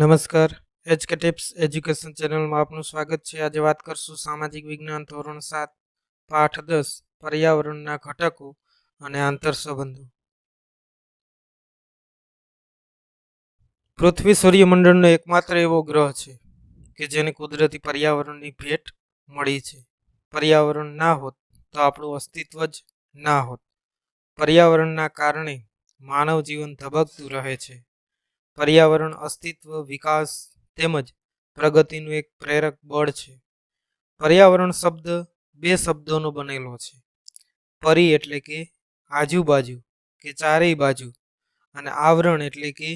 નમસ્કાર. HK tips education ચેનલમાં આપનું સ્વાગત છે. આજે વાત કરશું સામાજિક વિજ્ઞાન ધોરણ 7 પાઠ 10 પર્યાવરણના ઘટકો અને આંતર સંબંધો. પૃથ્વી સૂર્યમંડળનો એકમાત્ર એવો ગ્રહ છે કે જેને કુદરતી પર્યાવરણની ભેટ મળી છે. પર્યાવરણ ના હોત તો આપણું અસ્તિત્વ જ ના હોત. પર્યાવરણના કારણે માનવ જીવન ધબકતું રહે છે. પર્યાવરણ અસ્તિત્વ, વિકાસ તેમજ પ્રગતિનું એક પ્રેરક બળ છે. પર્યાવરણ શબ્દ બે શબ્દોનો બનેલો છે. પરી એટલે કે આજુબાજુ કે ચારેય બાજુ, અને આવરણ એટલે કે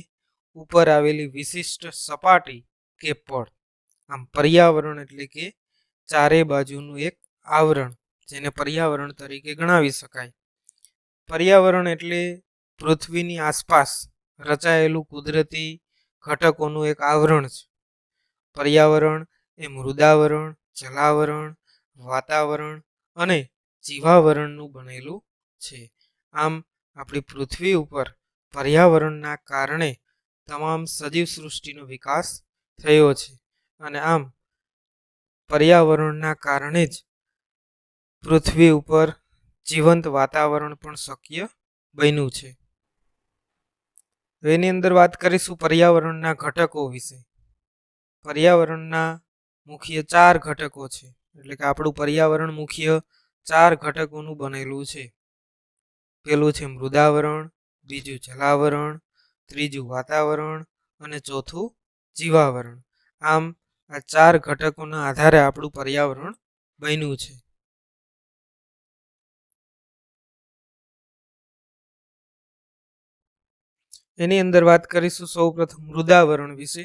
ઉપર આવેલી વિશિષ્ટ સપાટી કે પડ. આમ પર્યાવરણ એટલે કે ચારે બાજુનું એક આવરણ, જેને પર્યાવરણ તરીકે ગણાવી શકાય. પર્યાવરણ એટલે પૃથ્વીની આસપાસ રચાયેલું કુદરતી ઘટકોનું એક આવરણ છે. પર્યાવરણ એ મૃદાવરણ, જલાવરણ, વાતાવરણ અને જીવાવરણનું બનેલું છે. આમ આપણી પૃથ્વી ઉપર પર્યાવરણના કારણે તમામ સજીવ સૃષ્ટિનો વિકાસ થયો છે, અને આમ પર્યાવરણના કારણે જ પૃથ્વી ઉપર જીવંત વાતાવરણ પણ શક્ય બન્યું છે. એની અંદર વાત કરીશું પર્યાવરણના ઘટકો વિશે. પર્યાવરણના મુખ્ય 4 ઘટકો છે. એટલે કે આપણું પર્યાવરણ મુખ્ય 4 ઘટકોનું બનેલું છે. પહેલું છે મૃદાવરણ, બીજું જલાવરણ, ત્રીજું વાતાવરણ અને ચોથું જીવાવરણ. આમ આ 4 ઘટકોના આધારે આપણું પર્યાવરણ બન્યું છે. એની અંદર વાત કરીશું સૌપ્રથમ મૃદાવરણ વિશે.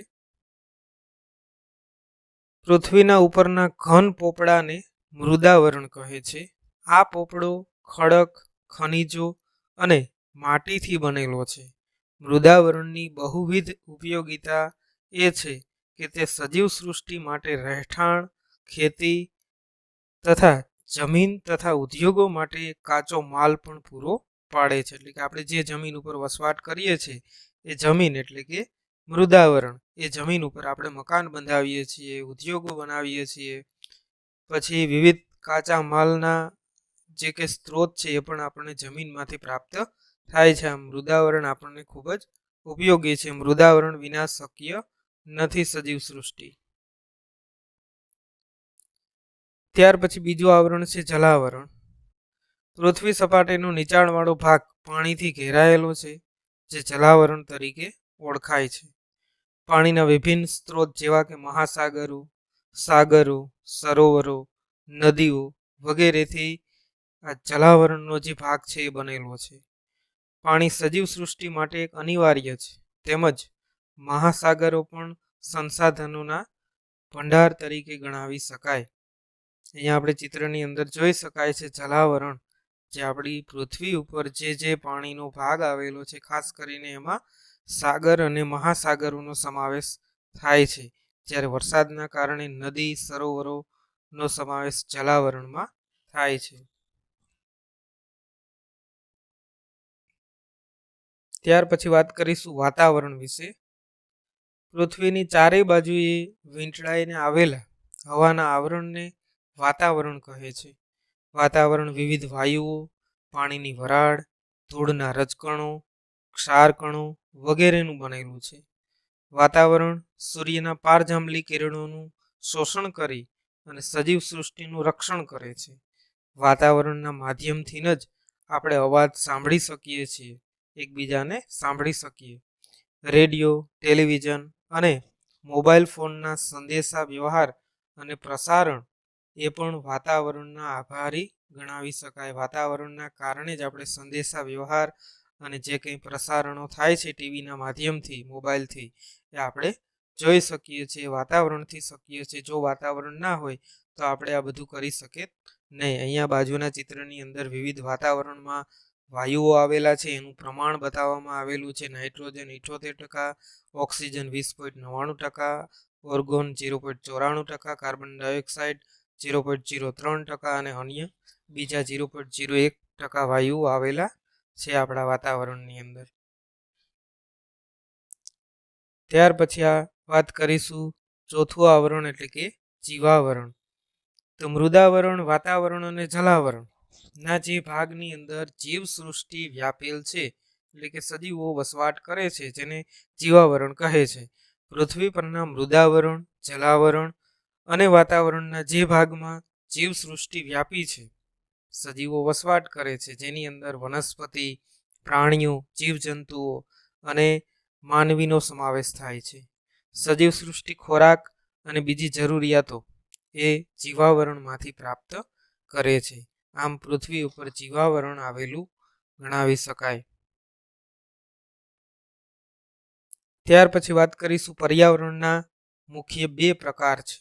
પૃથ્વીના ઉપરના ઘન પોપડાને મૃદાવરણ કહે છે. આ પોપડો ખડક, ખનિજો અને માટીથી બનેલો છે. મૃદાવરણની બહુવિધ ઉપયોગિતા એ છે કે તે સજીવ સૃષ્ટિ માટે રહેઠાણ, ખેતી તથા જમીન તથા ઉદ્યોગો માટે કાચો માલ પણ પૂરો પાડે છે. એટલે કે આપણે જે જમીન ઉપર વસવાટ કરીએ છીએ એ જમીન એટલે કે મૃદાવરણ. એ જમીન ઉપર આપણે મકાન બંધાવીએ છીએ, ઉદ્યોગો બનાવીએ છીએ, પછી વિવિધ કાચા માલના જે કે સ્ત્રોત છે એ પણ આપણને જમીનમાંથી પ્રાપ્ત થાય છે. આમ મૃદાવરણ આપણને ખૂબ જ ઉપયોગી છે. મૃદાવરણ વિના શક્ય નથી સજીવ સૃષ્ટિ. ત્યાર પછી બીજું આવરણ છે જલાવરણ. પૃથ્વી સપાટીનો નીચાણવાળો ભાગ પાણીથી ઘેરાયેલો છે, જે જલાવરણ તરીકે ઓળખાય છે. પાણીના વિભિન્ન સ્ત્રોત જેવા કે મહાસાગરો, સાગરો, સરોવરો, નદીઓ વગેરેથી આ જલાવરણનો જે ભાગ છે એ બનેલો છે. પાણી સજીવ સૃષ્ટિ માટે એક અનિવાર્ય છે, તેમજ મહાસાગરો પણ સંસાધનોના ભંડાર તરીકે ગણાવી શકાય. અહીંયા આપણે ચિત્રની અંદર જોઈ શકાય છે જલાવરણ, જે આપણી પૃથ્વી ઉપર જે પાણીનો ભાગ આવેલો છે, ખાસ કરીને એમાં સાગર અને મહાસાગરોનો સમાવેશ થાય છે, જ્યારે વરસાદના કારણે નદી, સરોવરોનો સમાવેશ જલાવરણમાં થાય છે. ત્યાર પછી વાત કરીશું વાતાવરણ વિશે. પૃથ્વીની ચારેય બાજુએ વીંટળાઈને આવેલા હવાના આવરણને વાતાવરણ કહે છે. વાતાવરણ વિવિધ વાયુઓ, પાણીની વરાળ, ધૂળના રજકણો, ક્ષારકણો વગેરેનું બનેલું છે. વાતાવરણ સૂર્યના પારજાંબલી કિરણોનું શોષણ કરી અને સજીવ સૃષ્ટિનું રક્ષણ કરે છે. વાતાવરણના માધ્યમથી જ આપણે અવાજ સાંભળી શકીએ છીએ, એકબીજાને સાંભળી શકીએ. રેડિયો, ટેલિવિઝન અને મોબાઈલ ફોનના સંદેશા વ્યવહાર અને પ્રસારણ એ પણ વાતાવરણના આભારી ગણાવી શકાય. વાતાવરણના કારણે જ આપણે સંદેશા વ્યવહાર અને જે કંઈ પ્રસારણો થાય છે ટીવીના માધ્યમથી, મોબાઈલથી, એ આપણે જોઈ શકીએ છીએ. વાતાવરણથી શકીએ છીએ. જો વાતાવરણ ના હોય તો આપણે આ બધું કરી શકીએ નહીં. અહીંયા બાજુના ચિત્રની અંદર વિવિધ વાતાવરણમાં વાયુઓ આવેલા છે, એનું પ્રમાણ બતાવવામાં આવેલું છે. Nitrogen 78%, oxygen 20.99%, argon 0.94%, carbon dioxide 0.03% અને અન્ય બીજા 0.01% વાયુઓ આવેલા છે આપણા વાતાવરણની અંદર. ત્યાર પછી આ વાત કરીશું ચોથું આવરણ એટલે કે જીવાવરણ. તો મૃદાવરણ, વાતાવરણ અને જલાવરણ ના જે ભાગની અંદર જીવ સૃષ્ટિ વ્યાપેલ છે એટલે કે સજીવો વસવાટ કરે છે જેને જીવાવરણ કહે છે. પૃથ્વી પરના મૃદાવરણ, જલાવરણ અને વાતાવરણના જે ભાગમાં જીવ સૃષ્ટિ વ્યાપી છે, સજીવો વસવાટ કરે છે, જેની અંદર વનસ્પતિ, પ્રાણીઓ, જીવજંતુઓ અને માનવીનો સમાવેશ થાય છે. સજીવ સૃષ્ટિ ખોરાક અને બીજી જરૂરિયાતો એ જીવાવરણમાંથી પ્રાપ્ત કરે છે. આમ પૃથ્વી ઉપર જીવાવરણ આવેલું ગણાવી શકાય. ત્યાર પછી વાત કરીશું પર્યાવરણના મુખ્ય બે પ્રકાર છે.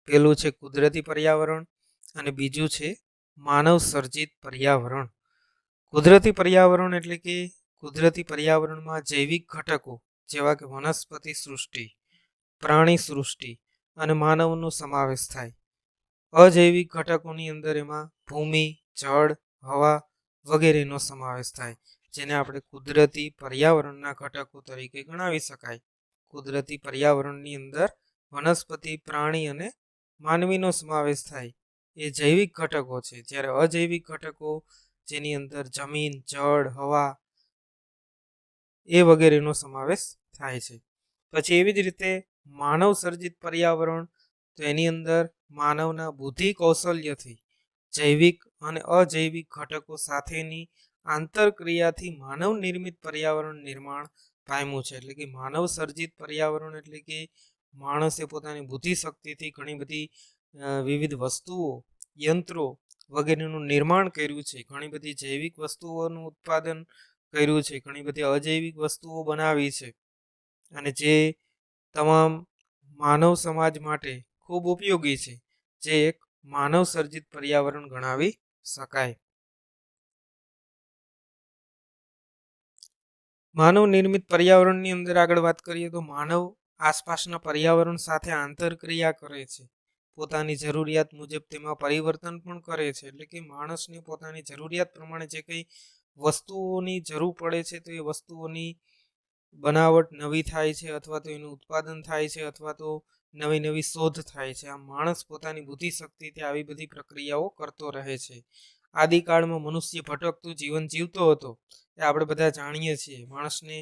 પહેલું છે કુદરતી પર્યાવરણ અને બીજું છે માનવ સર્જિત પર્યાવરણ. કુદરતી પર્યાવરણ એટલે કે કુદરતી પર્યાવરણમાં જૈવિક ઘટકો જેવા કે વનસ્પતિ સૃષ્ટિ, પ્રાણી સૃષ્ટિ અને માનવનો સમાવેશ થાય. અજૈવિક ઘટકોની અંદર એમાં ભૂમિ, જળ, હવા વગેરેનો સમાવેશ થાય, જેને આપણે કુદરતી પર્યાવરણના ઘટકો તરીકે ગણાવી શકાય. કુદરતી પર્યાવરણની અંદર વનસ્પતિ, પ્રાણી અને માનવીનો સમાવેશ થાય એ જૈવિક ઘટકો છે, જ્યારે અજૈવિક ઘટકો જેની અંદર જમીન, જળ, હવા એ વગેરેનો સમાવેશ થાય છે. પછી એવી જ રીતે માનવ સર્જિત પર્યાવરણ, તો એની અંદર માનવના બુદ્ધિ કૌશલ્યથી જૈવિક અને અજૈવિક ઘટકો સાથેની આંતરક્રિયાથી માનવ નિર્મિત પર્યાવરણ નિર્માણ પામ્યું છે. એટલે કે માનવ સર્જિત પર્યાવરણ એટલે કે માણસે પોતાની બુદ્ધિ શક્તિથી ઘણી બધી વિવિધ વસ્તુઓ, યંત્રો વગેરેનું નિર્માણ કર્યું છે. ઘણી બધી જૈવિક વસ્તુઓનું ઉત્પાદન કર્યું છે, ઘણી બધી અજૈવિક વસ્તુઓ બનાવી છે અને જે તમામ માનવ સમાજ માટે ખૂબ ઉપયોગી છે, જે એક માનવ સર્જિત પર્યાવરણ ગણાવી શકાય. માનવ નિર્મિત પર્યાવરણની અંદર આગળ વાત કરીએ તો માનવ આસપાસના પર્યાવરણ સાથે આંતરક્રિયા કરે છે, પોતાની જરૂરિયાત મુજબ તેમાં પરિવર્તન પણ કરે છે. એટલે કે માણસને પોતાની જરૂરિયાત પ્રમાણે જે કંઈ વસ્તુઓની જરૂર પડે છે તો એ વસ્તુઓની બનાવટ નવી થાય છે, અથવા તો એનું ઉત્પાદન થાય છે, અથવા તો નવી નવી શોધ થાય છે. આમ માણસ પોતાની બુદ્ધિ શક્તિથી આવી બધી પ્રક્રિયાઓ કરતો રહે છે. આદિકાળમાં મનુષ્ય ભટકતું જીવન જીવતો હતો એ આપણે બધા જાણીએ છીએ. માણસને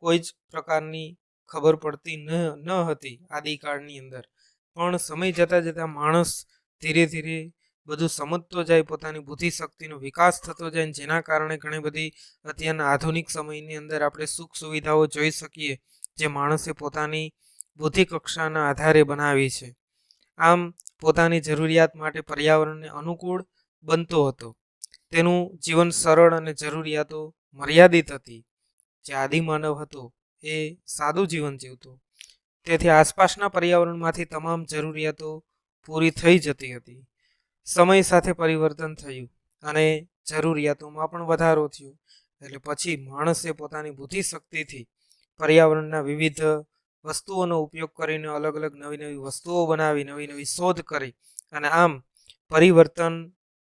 કોઈ જ પ્રકારની ખબર પડતી ન હતી આદિકાળની અંદર, પણ સમય જતાં જતાં માણસ ધીરે ધીરે બધું સમજતો જાય, પોતાની બુદ્ધિ શક્તિનો વિકાસ થતો જાય, જેના કારણે ઘણી બધી અત્યારના આધુનિક સમયની અંદર આપણે સુખ સુવિધાઓ જોઈ શકીએ જે માણસે પોતાની બુદ્ધિ કક્ષાના આધારે બનાવી છે. આમ પોતાની જરૂરિયાત માટે પર્યાવરણને અનુકૂળ બનતો હતો. તેનું જીવન સરળ અને જરૂરિયાતો મર્યાદિત હતી. જે આદિમાનવ હતો એ સાદું જીવન જીવતો, તેથી આસપાસના પર્યાવરણમાંથી તમામ જરૂરિયાતો પૂરી થઈ જતી હતી. સમય સાથે પરિવર્તન થયું અને જરૂરિયાતોમાં પણ વધારો થયો, એટલે પછી માણસે પોતાની બુદ્ધિ શક્તિથી પર્યાવરણના વિવિધ વસ્તુઓનો ઉપયોગ કરીને અલગ અલગ નવી નવી વસ્તુઓ બનાવી, નવી નવી શોધ કરી અને આમ પરિવર્તન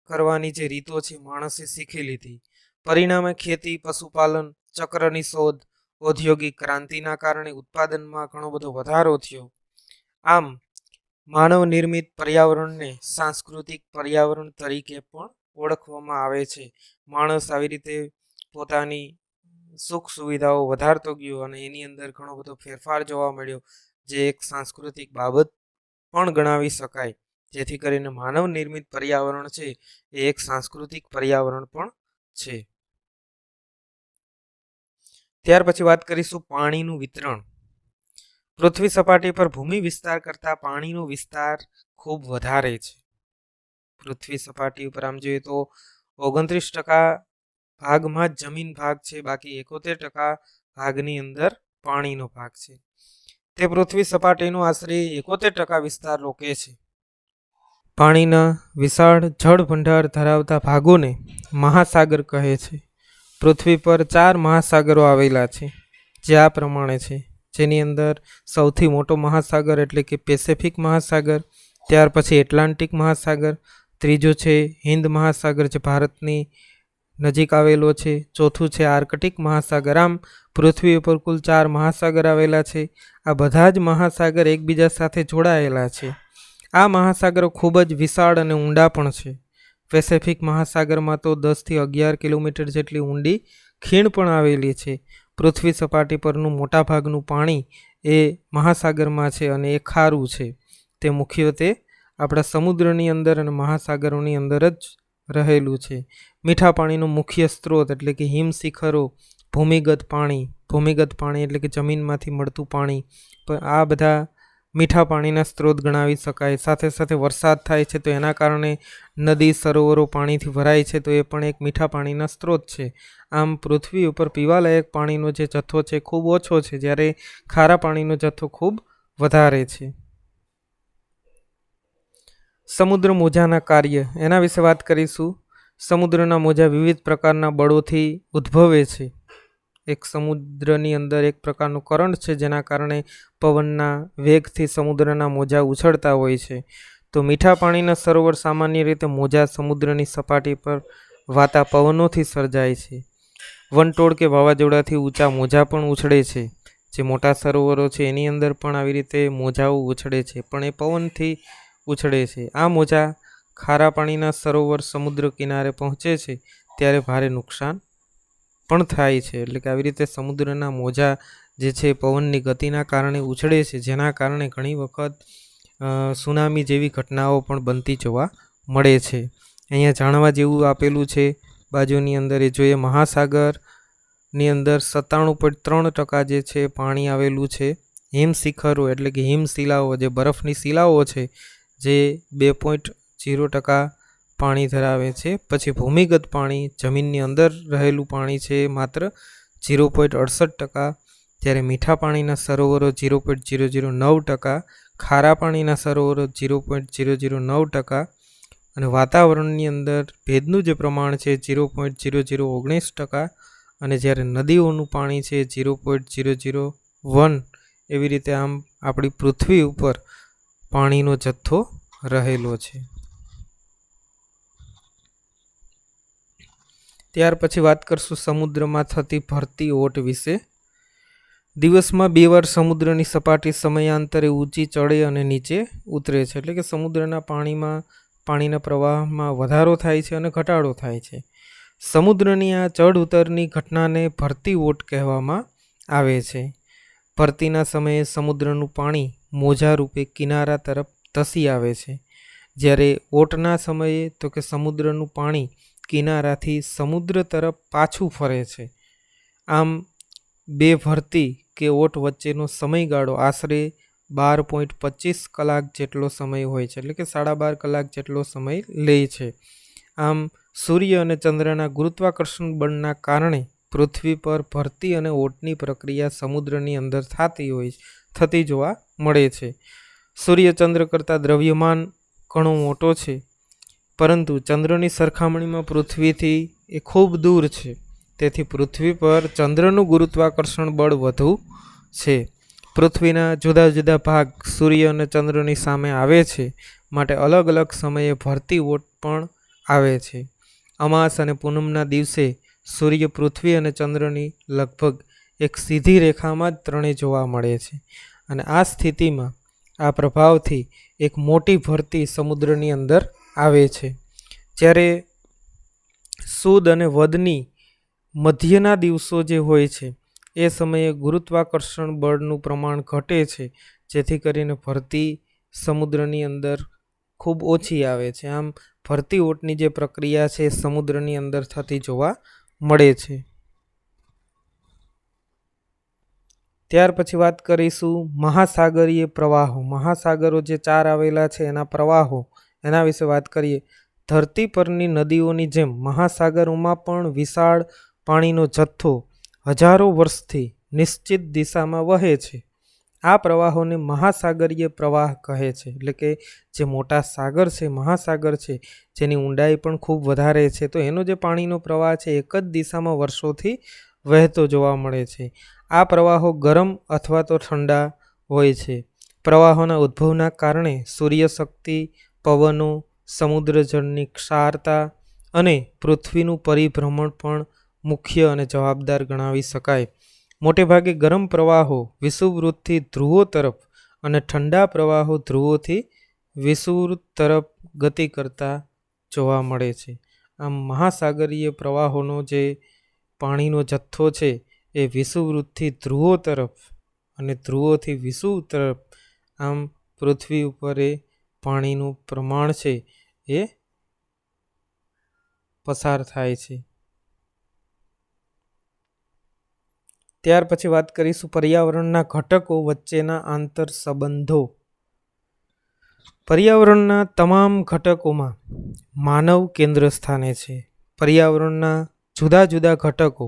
કરવાની જે રીતો છે માણસે શીખી લીધી. પરિણામે ખેતી, પશુપાલન, ચક્રની શોધ, ઔદ્યોગિક ક્રાંતિના કારણે ઉત્પાદનમાં ઘણો બધો વધારો થયો. આમ માનવ નિર્મિત પર્યાવરણને સાંસ્કૃતિક પર્યાવરણ તરીકે પણ ઓળખવામાં આવે છે. માણસ આવી રીતે પોતાની સુખ સુવિધાઓ વધારતો ગયો અને એની અંદર ઘણો બધો ફેરફાર જોવા મળ્યો, જે એક સાંસ્કૃતિક બાબત પણ ગણાવી શકાય. જેથી કરીને માનવ નિર્મિત પર્યાવરણ છે એ એક સાંસ્કૃતિક પર્યાવરણ પણ છે. ત્યાર પછી વાત કરીશું પાણીનું વિતરણ. પૃથ્વી સપાટી પર ભૂમિ વિસ્તાર કરતાં પાણીનો વિસ્તાર ખૂબ વધારે છે. પૃથ્વી સપાટી ઉપર આમ જોઈએ તો 29% ભાગમાં જ જમીન ભાગ છે, બાકી 71% ભાગની અંદર પાણીનો ભાગ છે. તે પૃથ્વી સપાટીનો આશરે 71% વિસ્તાર રોકે છે. પાણીના વિશાળ જળ ભંડાર ધરાવતા ભાગોને મહાસાગર કહે છે. પૃથ્વી પર 4 મહાસાગરો આવેલા છે, જે આ પ્રમાણે છે, જેની અંદર સૌથી મોટો મહાસાગર એટલે કે પેસિફિક મહાસાગર, ત્યાર પછી એટલાન્ટિક મહાસાગર, ત્રીજો છે હિન્દ મહાસાગર જે ભારતની નજીક આવેલો છે. ચોથું છે આર્કટિક મહાસાગર. આમ પૃથ્વી ઉપર કુલ 4 મહાસાગર આવેલા છે. આ બધા જ મહાસાગર એકબીજા સાથે જોડાયેલા છે. આ મહાસાગરો ખૂબ જ વિશાળ અને ઊંડા પણ છે. પેસિફિક મહાસાગરમાં તો 10 થી 11 કિલોમીટર જેટલી ઊંડી ખીણ પણ આવેલી છે. પૃથ્વી સપાટી પરનું મોટાભાગનું પાણી એ મહાસાગરમાં છે અને એ ખારું છે. તે મુખ્યત્વે આપણા સમુદ્રની અંદર અને મહાસાગરોની અંદર જ રહેલું છે. મીઠા પાણીનો મુખ્ય સ્ત્રોત એટલે કે હિમશિખરો, ભૂમિગત પાણી એટલે કે જમીનમાંથી મળતું પાણી, પણ આ બધા મીઠા પાણીના સ્ત્રોત ગણાવી શકાય. સાથે સાથે વરસાદ થાય છે તો એના કારણે નદી સરોવરો પાણીથી ભરાય છે, તો એ પણ એક મીઠા પાણીના સ્ત્રોત છે. આમ પૃથ્વી ઉપર પીવાલાયક પાણીનો જે જથ્થો છે ખૂબ ઓછો છે, જ્યારે ખારા પાણીનો જથ્થો ખૂબ વધારે છે. સમુદ્ર મોજાના કાર્ય એના વિશે વાત કરીશું. સમુદ્રના મોજા વિવિધ પ્રકારના બળોથી ઉદ્ભવે છે. એક સમુદ્રની અંદર એક પ્રકારનું કરંટ છે, જેના કારણે પવનના વેગથી સમુદ્રના મોજા ઉછળતા હોય છે. તો મીઠા પાણીના સરોવર સામાન્ય રીતે મોજા સમુદ્રની સપાટી પર વાતા પવનોથી સર્જાય છે. વંટોળ કે વાવાઝોડાથી ઊંચા મોજા પણ ઉછળે છે. જે મોટા સરોવરો છે એની અંદર પણ આવી રીતે મોજાઓ ઉછળે છે, પણ એ પવનથી ઉછળે છે. આ મોજા ખારા પાણીના સરોવર સમુદ્ર કિનારે પહોંચે છે ત્યારે ભારે નુકસાન પણ થાય છે. એટલે કે આવી રીતે સમુદ્રના મોજા જે છે પવનની ગતિના કારણે ઉછળે છે, જેના કારણે ઘણી વખત સુનામી જેવી ઘટનાઓ પણ બનતી જોવા મળે છે. અહીંયા જાણવા જેવું આપેલું છે બાજુની અંદર, એ જોઈએ મહાસાગરની અંદર 97.3% જે છે પાણી આવેલું છે. હિમશિખરો એટલે કે હિમશિલાઓ, જે બરફની શિલાઓ છે, જે 2.0% પાણી ધરાવે છે. પછી ભૂમિગત પાણી, જમીનની અંદર રહેલું પાણી છે, માત્ર 0.68%. જ્યારે મીઠા પાણીના સરોવરો 0.009%, ખારા પાણીના સરોવરો 0.009%, અને વાતાવરણની અંદર ભેજનું જે પ્રમાણ છે 0.0019%, અને જ્યારે નદીઓનું પાણી છે 0.001. એવી રીતે આમ આપણી પૃથ્વી ઉપર પાણીનો જથ્થો રહેલો છે. ત્યાર પછી વાત કરશું સમુદ્રમાં થતી ભરતી ઓટ વિશે. દિવસમાં 2 વાર સમુદ્રની સપાટી સમયાંતરે ઊંચી ચડે અને નીચે ઉતરે છે. એટલે કે સમુદ્રના પાણીના પ્રવાહમાં વધારો થાય છે અને ઘટાડો થાય છે. સમુદ્રની આ ચઢ ઉતરની ઘટનાને ભરતી ઓટ કહેવામાં આવે છે. ભરતીના સમયે સમુદ્રનું પાણી મોજા રૂપે કિનારા તરફ ધસી આવે છે, જ્યારે ઓટના સમયે તો કે સમુદ્રનું પાણી કિનારાથી સમુદ્ર તરફ પાછું ફરે છે. આમ બે ભરતી કે ઓટ વચ્ચેનો સમયગાળો આશરે 12.25 કલાક જેટલો સમય હોય છે, એટલે કે 12.5 કલાક જેટલો સમય લે છે. આમ સૂર્ય અને ચંદ્રના ગુરુત્વાકર્ષણ બળના કારણે પૃથ્વી પર ભરતી અને ઓટની પ્રક્રિયા સમુદ્રની અંદર થતી જોવા મળે છે. સૂર્ય ચંદ્ર કરતાં દ્રવ્યમાન ઘણો મોટો છે, પરંતુ ચંદ્રની સરખામણીમાં પૃથ્વીથી એ ખૂબ દૂર છે. તેથી પૃથ્વી પર ચંદ્રનું ગુરુત્વાકર્ષણ બળ વધુ છે. પૃથ્વીના જુદા જુદા ભાગ સૂર્ય અને ચંદ્રની સામે આવે છે, માટે અલગ અલગ સમયે ભરતી ઓટ પણ આવે છે. અમાસ અને પૂનમના દિવસે સૂર્ય, પૃથ્વી અને ચંદ્રની લગભગ એક સીધી રેખામાં જ ત્રણેય જોવા મળે છે, અને આ સ્થિતિમાં આ પ્રભાવથી એક મોટી ભરતી સમુદ્રની અંદર આવે છે. જ્યારે સુદ અને વદની મધ્યના દિવસો જે હોય છે એ સમયે ગુરુત્વાકર્ષણ બળનું પ્રમાણ ઘટે છે, જેથી કરીને ભરતી સમુદ્રની અંદર ખૂબ ઓછી આવે છે. આમ ભરતી ઓટની જે પ્રક્રિયા છે એ સમુદ્રની અંદર થતી જોવા મળે છે. ત્યાર પછી વાત કરીશું મહાસાગરીય પ્રવાહો. મહાસાગરો જે 4 આવેલા છે એના પ્રવાહો, એના વિશે વાત કરીએ. ધરતી પરની નદીઓની જેમ મહાસાગરોમાં પણ વિશાળ પાણીનો જથ્થો હજારો વર્ષથી નિશ્ચિત દિશામાં વહે છે. આ પ્રવાહોને મહાસાગરીય પ્રવાહ કહે છે. એટલે કે જે મોટા સાગર છે, મહાસાગર છે, જેની ઊંડાઈ પણ ખૂબ વધારે છે, તો એનો જે પાણીનો પ્રવાહ છે એક જ દિશામાં વર્ષોથી વહેતો જોવા મળે છે. આ પ્રવાહો ગરમ અથવા તો ઠંડા હોય છે. પ્રવાહોના ઉદ્ભવના કારણે સૂર્યશક્તિ, પવનો, સમુદ્ર જળની ક્ષારતા અને પૃથ્વીનું પરિભ્રમણ પણ મુખ્ય અને જવાબદાર ગણાવી શકાય. મોટેભાગે ગરમ પ્રવાહો વિષુવવૃત્તથી ધ્રુવો તરફ અને ઠંડા પ્રવાહો ધ્રુવોથી વિષુવવૃત્ત તરફ ગતિ કરતા જોવા મળે છે. આમ મહાસાગરીય પ્રવાહોનો જે પાણીનો જથ્થો છે એ વિષુવવૃત્તથી ધ્રુવો તરફ અને ધ્રુવોથી વિષુવ તરફ આમ પૃથ્વી ઉપર એ પાણીનું પ્રમાણ છે એ પસાર થાય છે. ત્યાર પછી વાત કરીશું પર્યાવરણના ઘટકો વચ્ચેના આંતર સંબંધો. પર્યાવરણના તમામ ઘટકોમાં માનવ કેન્દ્ર સ્થાને છે. પર્યાવરણના જુદા જુદા ઘટકો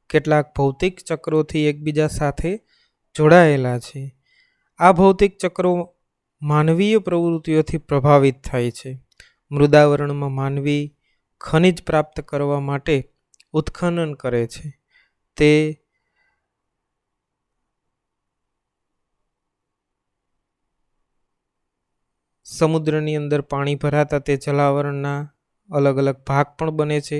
કેટલાક ભૌતિક ચક્રોથી એકબીજા સાથે જોડાયેલા છે. આ ભૌતિક ચક્રો માનવીય પ્રવૃત્તિઓથી પ્રભાવિત થાય છે. મૃદાવરણમાં માનવી ખનિજ પ્રાપ્ત કરવા માટે ઉત્ખનન કરે છે. તે સમુદ્રની અંદર પાણી ભરાતા તે જલાવરણના અલગ અલગ ભાગ પણ બને છે.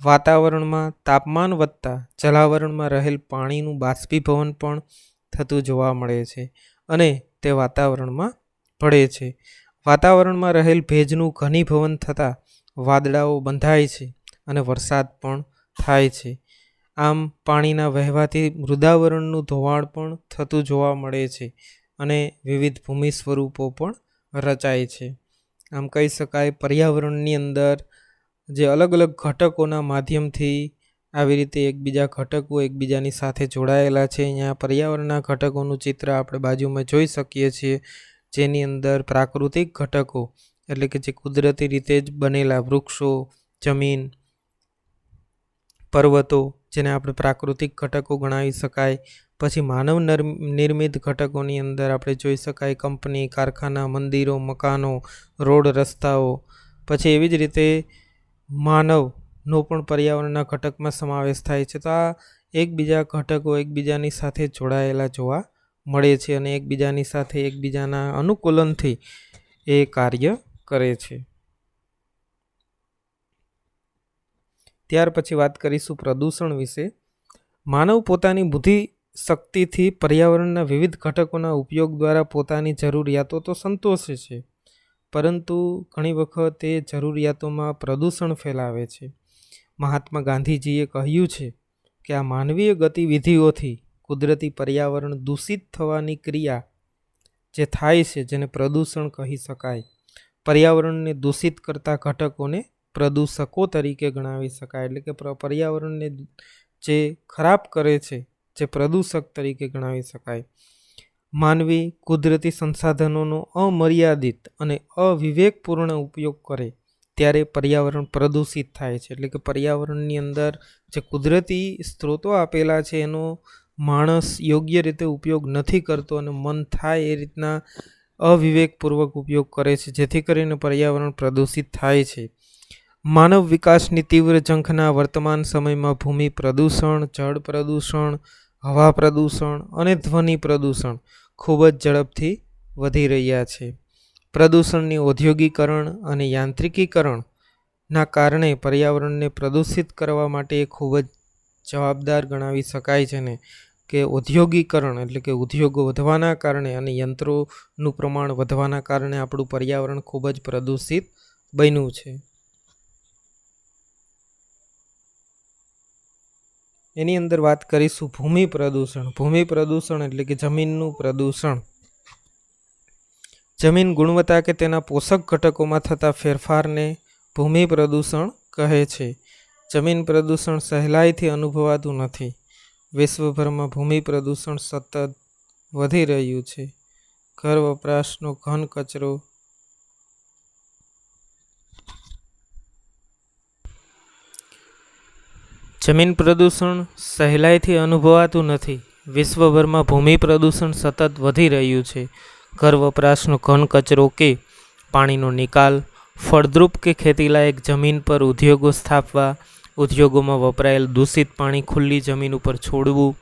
વાતાવરણમાં તાપમાન વધતા જલાવરણમાં રહેલ પાણીનું બાષ્પીભવન પણ થતું જોવા મળે છે અને તે વાતાવરણમાં ભળે છે. વાતાવરણમાં રહેલ ભેજનું ઘનીભવન થતાં વાદળાઓ બંધાય છે અને વરસાદ પણ થાય છે. આમ પાણીના વહેવાથી મૃદાવરણનું ધોવાણ પણ થતું જોવા મળે છે અને વિવિધ ભૂમિ સ્વરૂપો પણ રચાય છે. આમ કહી શકાય પર્યાવરણની અંદર જે અલગ અલગ ઘટકોના માધ્યમથી આવી રીતે એકબીજા ઘટકો એકબીજાની સાથે જોડાયેલા છે. અહીંયા પર્યાવરણના ઘટકોનું ચિત્ર આપણે બાજુમાં જોઈ શકીએ છીએ, જેની અંદર પ્રાકૃતિક ઘટકો એટલે કે જે કુદરતી રીતે જ બનેલા વૃક્ષો, જમીન, પર્વતો જેને આપણે પ્રાકૃતિક ઘટકો ગણાવી શકાય. પછી માનવ નિર્મિત ઘટકોની અંદર આપણે જોઈ શકાય કંપની, કારખાના, મંદિરો, મકાનો, રોડ, રસ્તાઓ. પછી એવી જ રીતે માનવનો પણ પર્યાવરણના ઘટકમાં સમાવેશ થાય છે. તો આ એકબીજા ઘટકો એકબીજાની સાથે જોડાયેલા જોવા મળે છે અને એકબીજાની સાથે એકબીજાના અનુકૂલનથી એ કાર્ય કરે છે. ત્યાર પછી વાત કરીશું પ્રદૂષણ વિશે. માનવ પોતાની બુદ્ધિ શક્તિથી પર્યાવરણના વિવિધ ઘટકોના ઉપયોગ દ્વારા પોતાની જરૂરિયાતો તો સંતોષે છે, પરંતુ ઘણી વખત એ જરૂરિયાતોમાં પ્રદૂષણ ફેલાવે છે. મહાત્મા ગાંધીજીએ કહ્યું છે કે આ માનવીય ગતિવિધિઓથી કુદરતી પર્યાવરણ દૂષિત થવાની ક્રિયા જે થાય છે જેને પ્રદૂષણ કહી શકાય. પર્યાવરણને દૂષિત કરતા ઘટકોને પ્રદૂષકો તરીકે ગણાવી શકાય. એટલે કે પર્યાવરણને જે ખરાબ કરે છે જે પ્રદૂષક તરીકે ગણાવી શકાય. માનવી કુદરતી સંસાધનોનો અમર્યાદિત અને અવિવેકપૂર્ણ ઉપયોગ કરે ત્યારે પર્યાવરણ પ્રદૂષિત થાય છે. એટલે કે પર્યાવરણની અંદર જે કુદરતી સ્ત્રોતો આપેલા છે એનો માણસ યોગ્ય રીતે ઉપયોગ નથી કરતો અને મન થાય એ રીતના અવિવેકપૂર્વક ઉપયોગ કરે છે, જેથી કરીને પર્યાવરણ પ્રદૂષિત થાય છે. માનવ વિકાસની તીવ્ર ઝંખના વર્તમાન સમયમાં ભૂમિ પ્રદૂષણ, જળ પ્રદૂષણ, હવા પ્રદૂષણ અને ધ્વનિ પ્રદૂષણ ખૂબ જ ઝડપથી વધી રહ્યા છે. પ્રદૂષણની ઔદ્યોગિકરણ અને યાંત્રિકીકરણના કારણે પર્યાવરણને પ્રદૂષિત કરવા માટે ખૂબ જ જવાબદાર ગણાવી શકાય છે ને કે ઔદ્યોગિકરણ એટલે કે ઉદ્યોગો વધવાના કારણે અને યંત્રોનું પ્રમાણ વધવાના કારણે આપણું પર્યાવરણ ખૂબ જ પ્રદૂષિત બન્યું છે. એની અંદર વાત કરીશું ભૂમિ પ્રદૂષણ. ભૂમિ પ્રદૂષણ એટલે કે જમીનનું પ્રદૂષણ. જમીન ગુણવત્તા કે તેના પોષક ઘટકોમાં થતા ફેરફારને ભૂમિ પ્રદૂષણ કહે છે. જમીન પ્રદૂષણ સહેલાઈથી અનુભવાતું નથી. વિશ્વભરમાં ભૂમિ પ્રદૂષણ સતત વધી રહ્યું છે. ઘર વપરાશનો ઘન કચરો, જમીન પ્રદૂષણ સહેલાઈથી અનુભવાતું નથી. વિશ્વભરમાં ભૂમિ પ્રદૂષણ સતત વધી રહ્યું છે. ઘર વપરાશનો ઘન કચરો કે પાણીનો નિકાલ, ફળદ્રુપ કે ખેતીલાયક જમીન પર ઉદ્યોગો સ્થાપવા, ઉદ્યોગોમાં વપરાયેલ દૂષિત પાણી ખુલ્લી જમીન ઉપર છોડવું,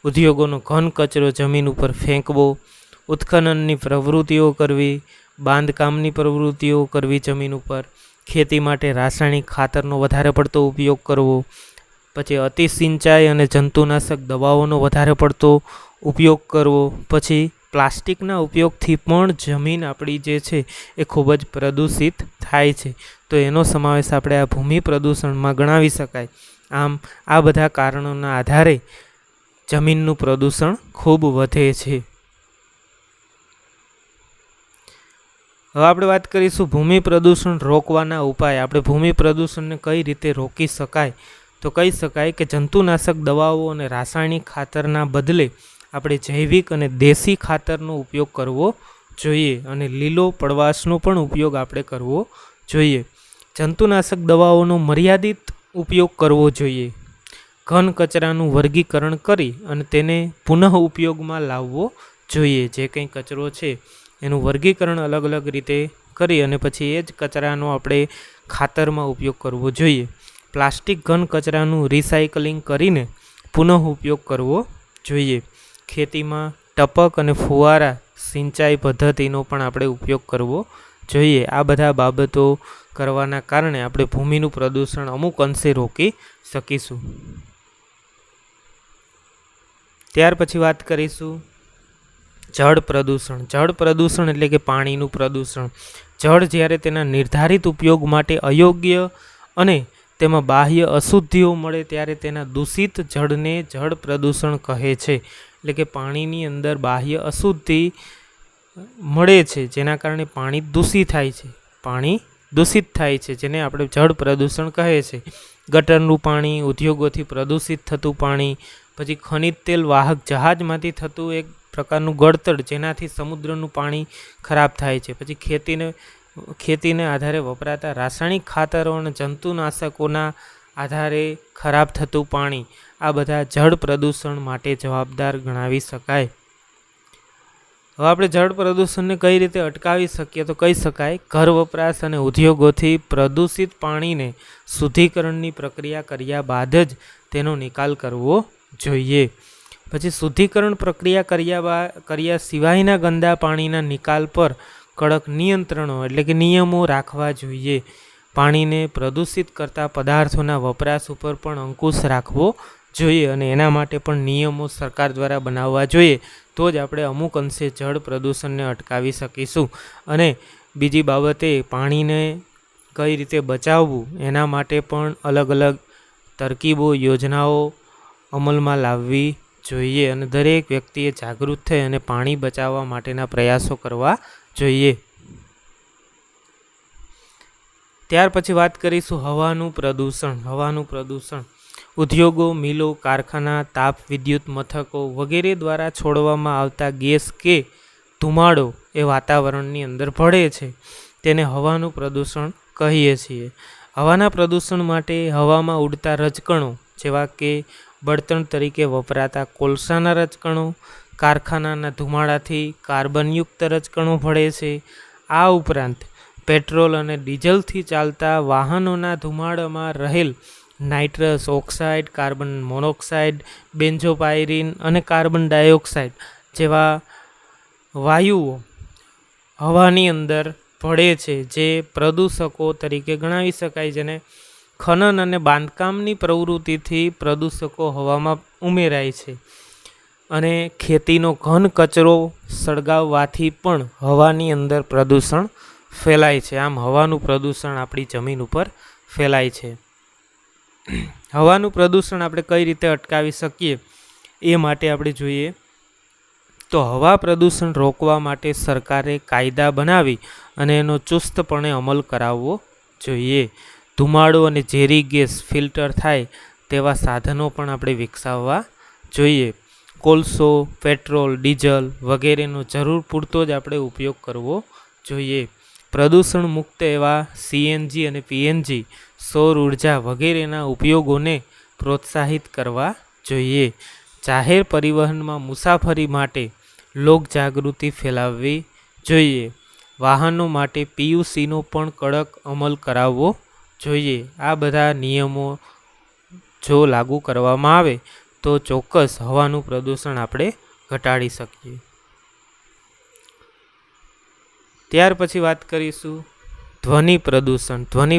ઉદ્યોગોનો ઘન કચરો જમીન ઉપર ફેંકવો, ઉત્ખનનની પ્રવૃત્તિઓ કરવી, બાંધકામની પ્રવૃત્તિઓ કરવી જમીન ઉપર, ખેતી માટે રાસાયણિક ખાતરનો વધારે પડતો ઉપયોગ કરવો, પછી અતિ સિંચાઈ અને જંતુનાશક દવાઓનો વધારે પડતો ઉપયોગ કરવો, પછી પ્લાસ્ટિકના ઉપયોગથી પણ જમીન આપણી જે છે એ ખૂબ જ પ્રદૂષિત થાય છે. તો એનો સમાવેશ આપણે આ ભૂમિ પ્રદૂષણમાં ગણાવી શકાય. આમ આ બધા કારણોના આધારે જમીનનું પ્રદૂષણ ખૂબ વધે છે. હવે આપણે વાત કરીશું ભૂમિ પ્રદૂષણ રોકવાના ઉપાય. આપણે ભૂમિ પ્રદૂષણને કઈ રીતે રોકી શકાય? તો કહી શકાય કે જંતુનાશક દવાઓ અને રાસાયણિક ખાતરના બદલે આપણે જૈવિક અને દેશી ખાતરનો ઉપયોગ કરવો જોઈએ અને લીલો પડવાશનો પણ ઉપયોગ આપણે કરવો જોઈએ. જંતુનાશક દવાઓનો મર્યાદિત ઉપયોગ કરવો જોઈએ. ઘન કચરાનું વર્ગીકરણ કરી અને તેને પુનઃ ઉપયોગમાં લાવવો જોઈએ. જે કંઈ કચરો છે એનું વર્ગીકરણ અલગ અલગ રીતે કરી અને પછી એ જ કચરાનો આપણે ખાતરમાં ઉપયોગ કરવો જોઈએ. પ્લાસ્ટિક ઘન કચરાનું રિસાયકલિંગ કરીને પુનઃ ઉપયોગ કરવો જોઈએ. ખેતીમાં ટપક અને ફુવારા સિંચાઈ પદ્ધતિનો પણ આપણે ઉપયોગ કરવો જોઈએ. આ બધા બાબતો કરવાના કારણે આપણે ભૂમિનું પ્રદૂષણ અમુક અંશે રોકી શકીશું. ત્યાર પછી વાત કરીશું જળ પ્રદૂષણ. જળ પ્રદૂષણ એટલે કે પાણીનું પ્રદૂષણ. જળ જ્યારે તેના નિર્ધારિત ઉપયોગ માટે અયોગ્ય અને તેમાં બાહ્ય અશુદ્ધિઓ મળે ત્યારે તેના દૂષિત જળને જળ પ્રદૂષણ કહે છે. એટલે કે પાણીની અંદર બાહ્ય અશુદ્ધિ મળે છે જેના કારણે પાણી દૂષિત થાય છે. પાણી દૂષિત થાય છે જેને આપણે જળ પ્રદૂષણ કહે છે. ગટરનું પાણી, ઉદ્યોગોથી પ્રદૂષિત થતું પાણી, પછી ખનિજ તેલ વાહક જહાજમાંથી થતું એક પ્રકારનું ગળતર જેનાથી સમુદ્રનું પાણી ખરાબ થાય છે. પછી ખેતીને આધારે વપરાતા રાસાયણિક ખાતરો અને જંતુનાશકોના આધારે ખરાબ થતું પાણી, આ બધા જળ પ્રદૂષણ માટે જવાબદાર ગણાવી શકાય. હવે આપણે જળ પ્રદૂષણને કઈ રીતે અટકાવી શકીએ? તો કહી શકાય ઘર વપરાશ અને ઉદ્યોગોથી પ્રદૂષિત પાણીને શુદ્ધિકરણની પ્રક્રિયા કર્યા બાદ જ તેનો નિકાલ કરવો જોઈએ. પછી શુદ્ધિકરણ પ્રક્રિયા કર્યા સિવાયના ગંદા પાણીના નિકાલ પર કડક નિયંત્રણો એટલે કે નિયમો રાખવા જોઈએ. પાણીને પ્રદૂષિત કરતા પદાર્થોના વપરાશ ઉપર પણ અંકુશ રાખવો જોઈએ અને એના માટે પણ નિયમો સરકાર દ્વારા બનાવવા જોઈએ. તો જ આપણે અમુક અંશે જળ પ્રદૂષણને અટકાવી શકીશું. અને બીજી બાબતે પાણીને કઈ રીતે બચાવવું એના માટે પણ અલગ અલગ તરકીબો, યોજનાઓ અમલમાં લાવવી જોઈએ અને દરેક વ્યક્તિએ જાગૃત થઈ અને પાણી બચાવવા માટેના પ્રયાસો કરવા જોઈએ. ત્યાર પછી વાત કરીશું હવાનું પ્રદૂષણ. હવાનું પ્રદૂષણ ઉદ્યોગો, મિલો, કારખાના, તાપ વિદ્યુત મથકો વગેરે દ્વારા છોડવામાં આવતા ગેસ કે ધુમાડો એ વાતાવરણની અંદર ભળે છે તેને હવાનું પ્રદૂષણ કહીએ છીએ. હવાના પ્રદૂષણ માટે હવામાં ઉડતા રજકણો જેવા કે બળતણ તરીકે વપરાતા કોલસાના રજકણો, કારખાનાના ધુમાડાથી કાર્બનયુક્ત રજકણો ભળે છે. આ ઉપરાંત પેટ્રોલ અને ડીઝલથી ચાલતા વાહનોના ધુમાડામાં રહેલ નાઇટ્રસ ઓક્સાઇડ, કાર્બન મોનોક્સાઇડ, બેન્ઝોપાયરીન અને કાર્બન ડાયોક્સાઇડ જેવા વાયુઓ હવાની અંદર ભળે છે જે પ્રદૂષકો તરીકે ગણાવી શકાય. જેને ખનન અને બાંધકામની પ્રવૃત્તિથી પ્રદૂષકો હવામાં ઉમેરાય છે અને ખેતીનો ઘન કચરો સળગાવવાથી પણ હવાની અંદર પ્રદૂષણ ફેલાય છે. આમ હવાનું પ્રદૂષણ આપણી જમીન ઉપર ફેલાય છે. હવાનું પ્રદૂષણ આપણે કઈ રીતે અટકાવી શકીએ એ માટે આપણે જોઈએ તો હવા પ્રદૂષણ રોકવા માટે સરકારે કાયદા બનાવી અને એનો ચુસ્તપણે અમલ કરાવવો જોઈએ. ધુમાડો અને ઝેરી ગેસ ફિલ્ટર થાય તેવા સાધનો પણ આપણે વિકસાવવા જોઈએ. કોલસો, પેટ્રોલ, ડીઝલ વગેરેનો જરૂર પૂરતો જ આપણે ઉપયોગ કરવો જોઈએ. પ્રદૂષણ મુક્ત એવા CNG અને PNG, સૌર ઉર્જા વગેરેના ઉપયોગોને પ્રોત્સાહિત કરવા જોઈએ. જાહેર પરિવહનમાં મુસાફરી માટે લોકજાગૃતિ ફેલાવવી જોઈએ. વાહનો માટે PUCનો પણ કડક અમલ કરાવવો જોઈએ. આ બધા નિયમો જો લાગુ કરવામાં આવે તો ચોક્કસ હવાનું પ્રદૂષણ આપણે ઘટાડી શકીએ. ત્યાર પછી વાત કરીશું ધ્વનિ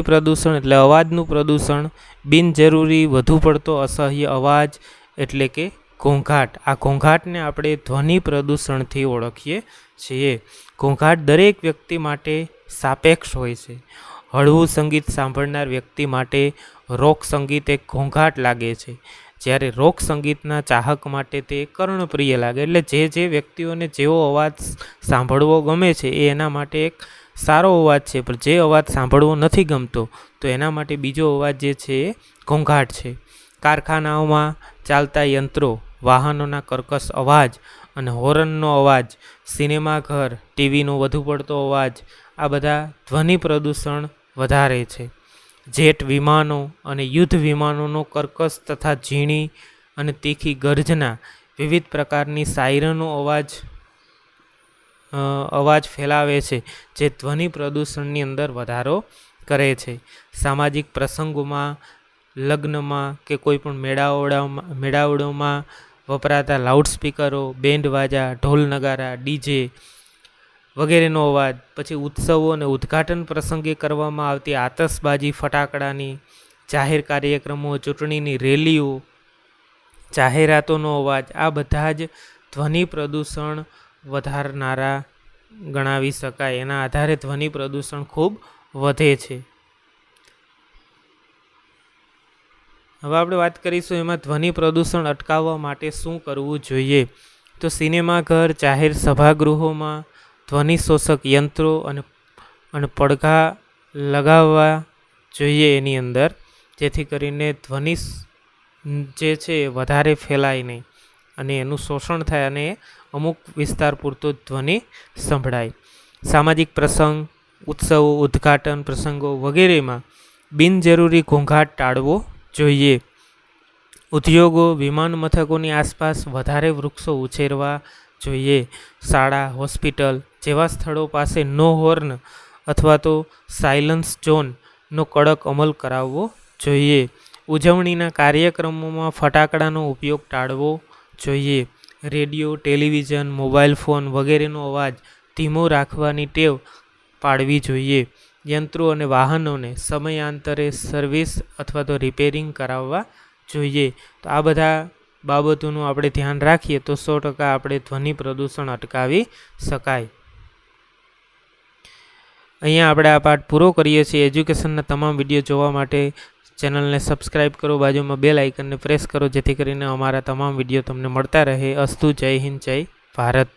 પ્રદૂષણ એટલે અવાજનું પ્રદૂષણ, બિનજરૂરી વધુ પડતો અસહ્ય અવાજ એટલે કે ઘોંઘાટ. આ ઘોંઘાટને આપણે ધ્વનિ પ્રદૂષણથી ઓળખીએ છીએ. ઘોંઘાટ દરેક વ્યક્તિ માટે સાપેક્ષ હોય છે. હળવું સંગીત સાંભળનાર વ્યક્તિ માટે રોક સંગીત એક ઘોંઘાટ લાગે છે, જ્યારે રોક સંગીતના ચાહક માટે તે કર્ણપ્રિય લાગે. એટલે જે વ્યક્તિઓને જેવો અવાજ સાંભળવો ગમે છે એ એના માટે એક સારો અવાજ છે, પણ જે અવાજ સાંભળવો નથી ગમતો તો એના માટે બીજો અવાજ જે છે એ ઘોંઘાટ છે. કારખાનાઓમાં ચાલતા યંત્રો, વાહનોના કર્કશ અવાજ અને હોર્નનો અવાજ, સિનેમાઘર, ટીવીનો વધુ પડતો અવાજ, આ બધા ધ્વનિ પ્રદૂષણ વધારે છે. જેટ વિમાનો અને યુદ્ધ વિમાનોનો કર્કશ તથા ઝીણી અને તીખી ગર્જના, વિવિધ પ્રકારની સાયરનો અવાજ ફેલાવે છે, જે ધ્વનિ પ્રદૂષણની અંદર વધારો કરે છે. સામાજિક પ્રસંગોમાં, લગ્નમાં કે કોઈ પણ મેળાવડોમાં વપરાતા લાઉડસ્પીકરો, બેન્ડ વાજા, ઢોલ નગારા, ડીજે વગેરેનો અવાજ, પછી ઉત્સવો અને ઉદ્ઘાટન પ્રસંગે કરવામાં આવતી આતશબાજી, ફટાકડાની, જાહેર કાર્યક્રમો, ચૂંટણીની રેલીઓ, જાહેરાતોનો અવાજ, આ બધા જ ધ્વનિ પ્રદૂષણ વધારનારા ગણાવી શકાય. એના આધારે ધ્વનિ પ્રદૂષણ ખૂબ વધે છે. હવે આપણે વાત કરીશું એમાં ધ્વનિ પ્રદૂષણ અટકાવવા માટે શું કરવું જોઈએ. તો સિનેમાઘર, જાહેર સભાગૃહોમાં ધ્વનિ શોષક યંત્રો અને પડઘા લગાવવા જોઈએ એની અંદર, જેથી કરીને ધ્વનિ જે છે એ વધારે ફેલાય નહીં અને એનું શોષણ થાય અને અમુક વિસ્તાર પૂરતો ધ્વનિ સંભળાય. સામાજિક પ્રસંગ, ઉત્સવો, ઉદ્ઘાટન પ્રસંગો વગેરેમાં બિનજરૂરી ઘોંઘાટ ટાળવો જોઈએ. ઉદ્યોગો, વિમાન મથકોની આસપાસ વધારે વૃક્ષો ઉછેરવા જોઈએ. શાળા, હોસ્પિટલ જેવા સ્થળો પાસે નો હોર્ન અથવા તો સાયલન્સ ઝોનનો કડક અમલ કરાવવો જોઈએ. ઉજવણીના કાર્યક્રમોમાં ફટાકડાનો ઉપયોગ ટાળવો જોઈએ. રેડિયો, ટેલિવિઝન, મોબાઈલ ફોન વગેરેનો અવાજ ધીમો રાખવાની ટેવ પાડવી જોઈએ. યંત્રો અને વાહનોને સમયાંતરે સર્વિસ અથવા તો રિપેરિંગ કરાવવા જોઈએ. તો આ બધા બાબતોનું આપણે ધ્યાન રાખીએ તો 100% આપણે ધ્વનિ પ્રદૂષણ અટકાવી શકાય. અહીંયા આપણે આ પાઠ પૂરો કરીએ છીએ. એજ્યુકેશનના તમામ વિડીયો જોવા માટે ચેનલને સબસ્ક્રાઈબ કરો, બાજુમાં બેલ આઇકનને પ્રેસ કરો, જેથી કરીને અમારા તમામ વિડીયો તમને મળતા રહે. અસ્તુ. જય હિન્દ, જય ભારત.